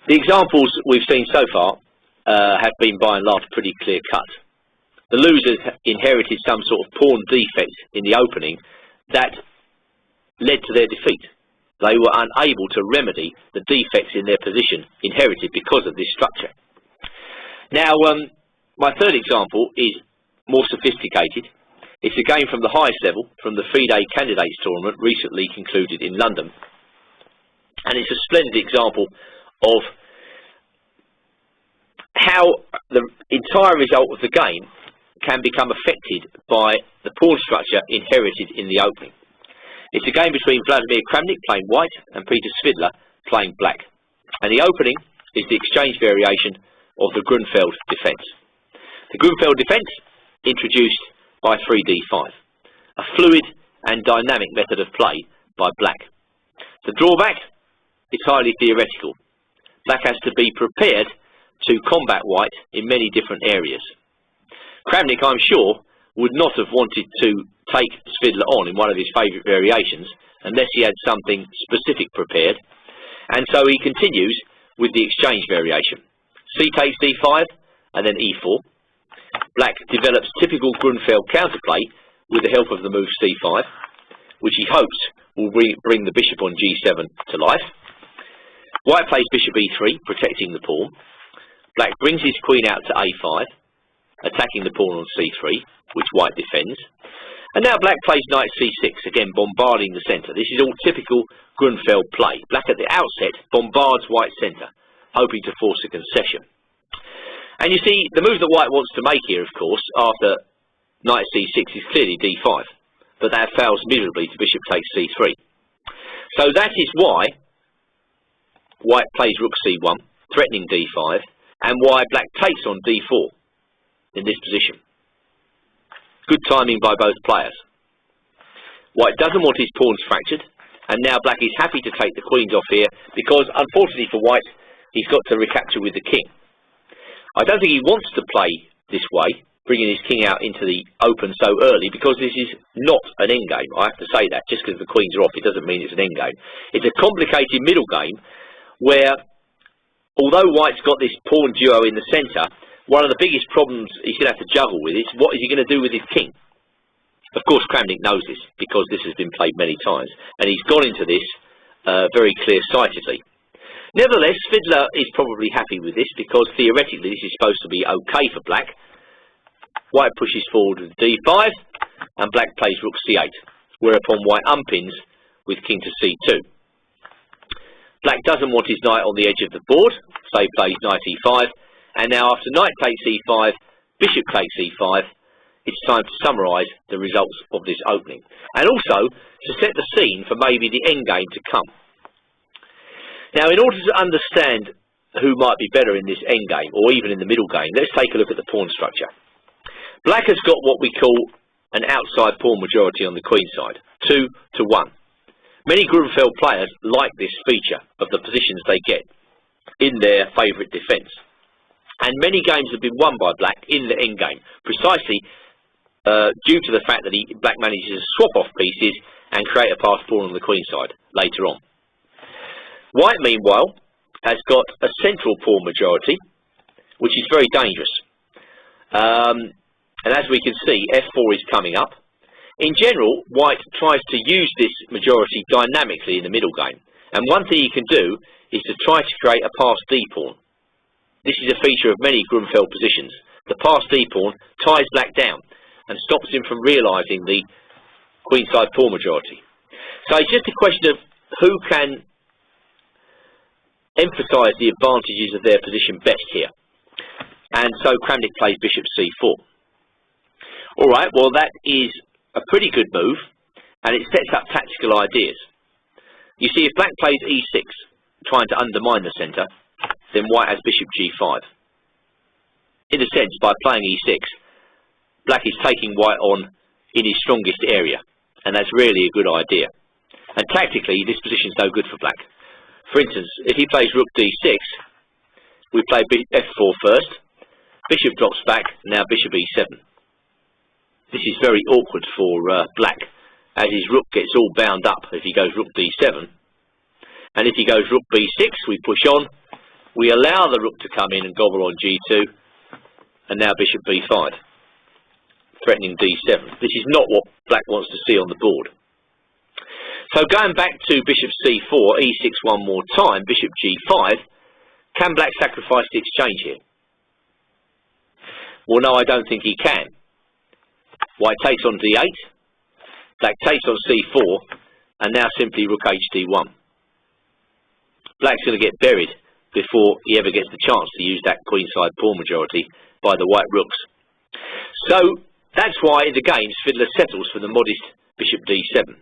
The examples we've seen so far have been by and large pretty clear cut. The losers inherited some sort of pawn defect in the opening that led to their defeat. They were unable to remedy the defects in their position inherited because of this structure. Now, my third example is more sophisticated. It's a game from the highest level, from the FIDE Candidates Tournament recently concluded in London. And it's a splendid example of how the entire result of the game can become affected by the pawn structure inherited in the opening. It's a game between Vladimir Kramnik playing white and Peter Svidler playing black. And the opening is the exchange variation of the Grunfeld defence. The Grunfeld defence introduced by 3d5, a fluid and dynamic method of play by black. The drawback is highly theoretical. Black has to be prepared to combat white in many different areas. Kramnik, I'm sure, would not have wanted to take Svidler on in one of his favourite variations unless he had something specific prepared, and so he continues with the exchange variation. C takes d5 and then e4. Black develops typical Grunfeld counterplay with the help of the move c5, which he hopes will bring the bishop on g7 to life. White plays bishop e3, protecting the pawn. Black brings his queen out to a5, attacking the pawn on c3, which white defends. And now black plays knight c6, again bombarding the centre. This is all typical Grunfeld play. Black at the outset bombards white's centre, hoping to force a concession. And you see, the move that white wants to make here, of course, after knight c6 is clearly d5, but that fails miserably to bishop takes c3. So that is why white plays rook c1, threatening d5, and why black takes on d4 in this position. Good timing by both players. White doesn't want his pawns fractured, and now black is happy to take the queens off here because, unfortunately for white, he's got to recapture with the king. I don't think he wants to play this way, bringing his king out into the open so early, because this is not an endgame. I have to say that. Just because the queens are off, it doesn't mean it's an endgame. It's a complicated middle game where, although white's got this pawn duo in the centre, one of the biggest problems he's going to have to juggle with is what is he going to do with his king? Of course, Kramnik knows this because this has been played many times, and he's gone into this very clear-sightedly. Nevertheless, Svidler is probably happy with this because theoretically this is supposed to be okay for black. White pushes forward with d5 and black plays rook c8, whereupon white unpins with king to c2. Black doesn't want his knight on the edge of the board, so he plays knight e5, and now after knight takes e5, bishop takes e5, it's time to summarise the results of this opening, and also to set the scene for maybe the endgame to come. Now, in order to understand who might be better in this endgame, or even in the middle game, let's take a look at the pawn structure. Black has got what we call an outside pawn majority on the queen side, 2-1. Many Grunfeld players like this feature of the positions they get in their favourite defence. And many games have been won by black in the endgame, precisely due to the fact that black manages to swap off pieces and create a passed pawn on the queen side later on. White, meanwhile, has got a central pawn majority, which is very dangerous. And as we can see, f4 is coming up. In general, white tries to use this majority dynamically in the middle game. And one thing he can do is to try to create a passed d pawn. This is a feature of many Grunfeld positions. The passed d pawn ties black down and stops him from realising the queenside pawn majority. So it's just a question of who can emphasise the advantages of their position best here. And so Kramnik plays bishop c4. Alright, well that is a pretty good move, and it sets up tactical ideas. You see, if black plays e6, trying to undermine the centre, then white has bishop g5. In a sense, by playing e6, black is taking white on in his strongest area, and that's really a good idea. And tactically, this position is no good for black. For instance, if he plays rook d6, we play f4 first, bishop drops back, now bishop e7. This is very awkward for black, as his rook gets all bound up if he goes rook d7. And if he goes rook b6, we push on, we allow the rook to come in and gobble on g2, and now bishop b5, threatening d7. This is not what black wants to see on the board. So going back to bishop c4, e6 one more time, bishop g5, can black sacrifice the exchange here? Well, no, I don't think he can. White takes on d8, black takes on c4, and now simply rook hd1. Black's going to get buried before he ever gets the chance to use that queenside pawn majority by the white rooks. So that's why in the game Svidler settles for the modest bishop d7.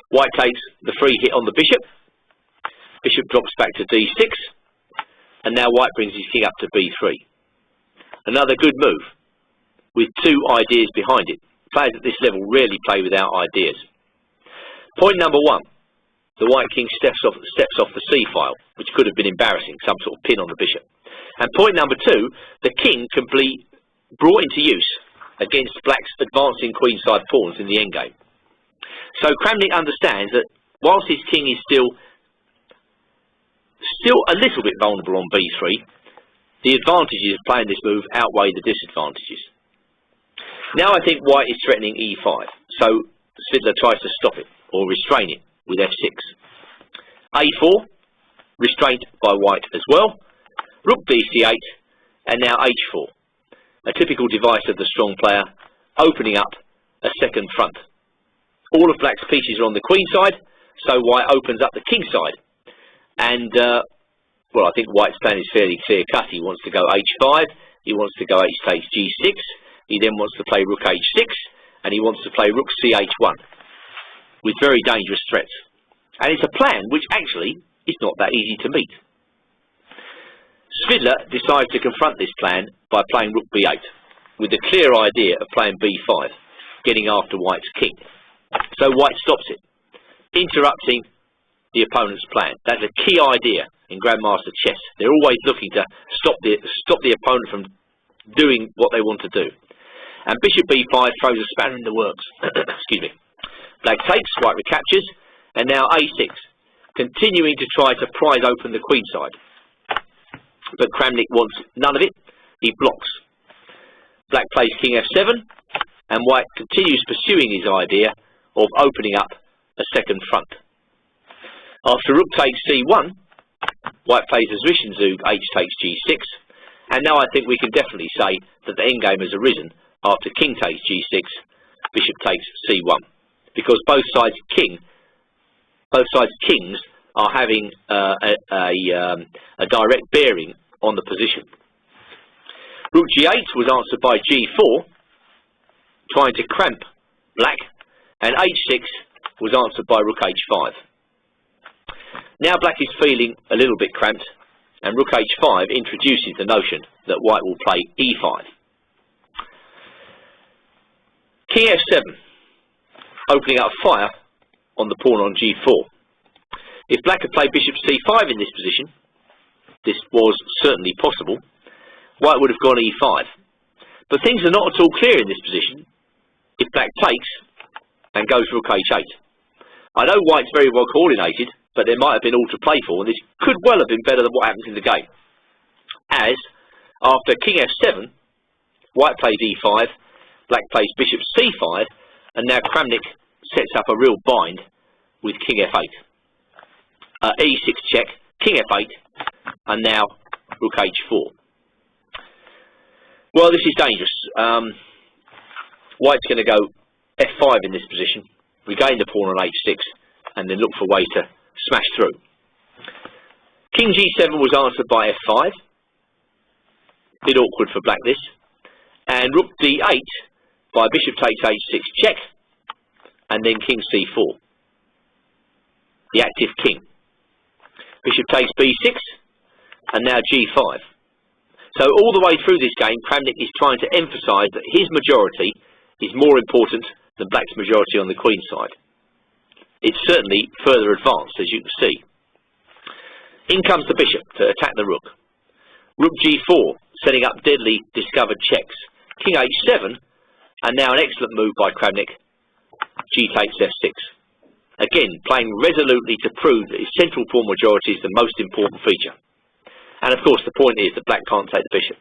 White takes the free hit on the bishop, bishop drops back to d6, and now white brings his king up to b3. Another good move, with two ideas behind it. Players at this level rarely play without ideas. Point number one, the white king steps off the c file, which could have been embarrassing, some sort of pin on the bishop. And point number two, the king can be brought into use against black's advancing queenside pawns in the endgame. So Kramnik understands that whilst his king is still a little bit vulnerable on b3, the advantages of playing this move outweigh the disadvantages. Now I think white is threatening e5, so Svidler tries to stop it, or restrain it, with f6. a4, restraint by white as well, rook bc8, and now h4, a typical device of the strong player, opening up a second front. All of black's pieces are on the queen side, so white opens up the king side. And, well, I think white's plan is fairly clear-cut. He wants to go h5, he wants to go h takes g6, he then wants to play rook h6, and he wants to play rook ch1, with very dangerous threats. And it's a plan which actually is not that easy to meet. Svidler decides to confront this plan by playing rook b8, with the clear idea of playing b5, getting after white's king. So white stops it, interrupting the opponent's plan. That's a key idea in Grandmaster chess. They're always looking to stop the opponent from doing what they want to do. And bishop b5 throws a spanner in the works. Excuse me. Black takes, white recaptures, and now a6, continuing to try to prise open the queen side. But Kramnik wants none of it. He blocks. Black plays king f7, and white continues pursuing his idea of opening up a second front. After rook takes c1, white plays a Zwischenzug h takes g6, and now I think we can definitely say that the endgame has arisen after king takes g6, bishop takes c1, because both sides' kings are having a direct bearing on the position. Rook g8 was answered by g4, trying to cramp black, and h6 was answered by rook h5. Now black is feeling a little bit cramped, and rook h5 introduces the notion that white will play e5. King f7, opening up fire on the pawn on g4. If black had played bishop c5 in this position, this was certainly possible, white would have gone e5. But things are not at all clear in this position if black takes and goes rook h8. I know white's very well coordinated, but there might have been all to play for, and this could well have been better than what happens in the game. As, after king f7, white plays e5, black plays bishop c5, and now Kramnik sets up a real bind with king f8. E6 check, king f8, and now rook h4. Well, this is dangerous. White's going to go f5 in this position, regain the pawn on h6, and then look for ways to smash through. King g7 was answered by f5. Bit awkward for black this. And rook d8 by bishop takes h6 check, and then king c4. The active king. Bishop takes b6, and now g5. So all the way through this game, Kramnik is trying to emphasise that his majority is more important than black's majority on the queen side. It's certainly further advanced, as you can see. In comes the bishop to attack the rook. Rook g4, setting up deadly discovered checks. King h7, and now an excellent move by Kramnik. G takes f6. Again, playing resolutely to prove that his central pawn majority is the most important feature. And of course the point is that black can't take the bishop.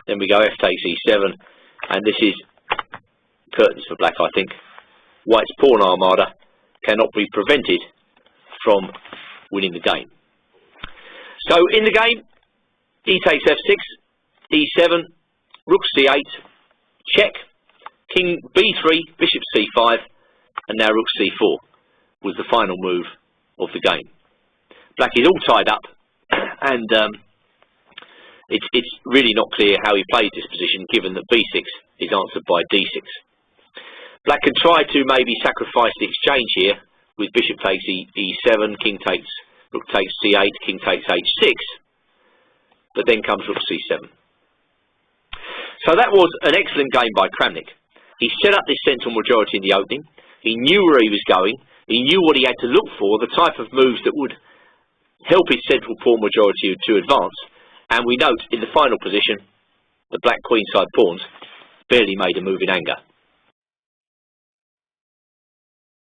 Then we go f takes e7, and this is curtains for black, I think. White's pawn armada cannot be prevented from winning the game. So in the game, e takes f6, e7, rook c8, check, king b3, bishop c5, and now rook c4 was the final move of the game. Black is all tied up, and it's really not clear how he plays this position, given that b6 is answered by d6. Black can try to maybe sacrifice the exchange here with bishop takes e7, king takes, rook takes c8, king takes h6, but then comes rook c7. So that was an excellent game by Kramnik. He set up this central majority in the opening. He knew where he was going. He knew what he had to look for, the type of moves that would help his central pawn majority to advance. And we note in the final position, the black queenside pawns barely made a move in anger.